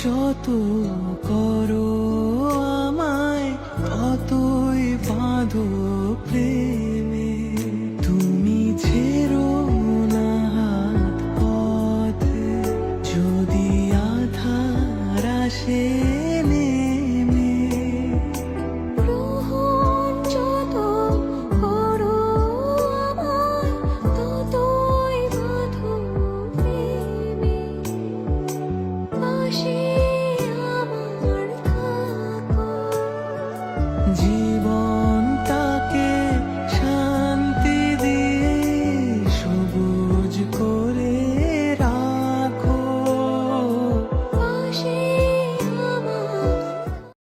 যত করো আমায় ততই বাঁধো প্রেমে। তুমি ছেড়ো না হাত পথে যদি আধার আসে নেমে। গ্রহণ যত করো আমায় ততই বাঁধো প্রেমে। পাশে আমার থাকো।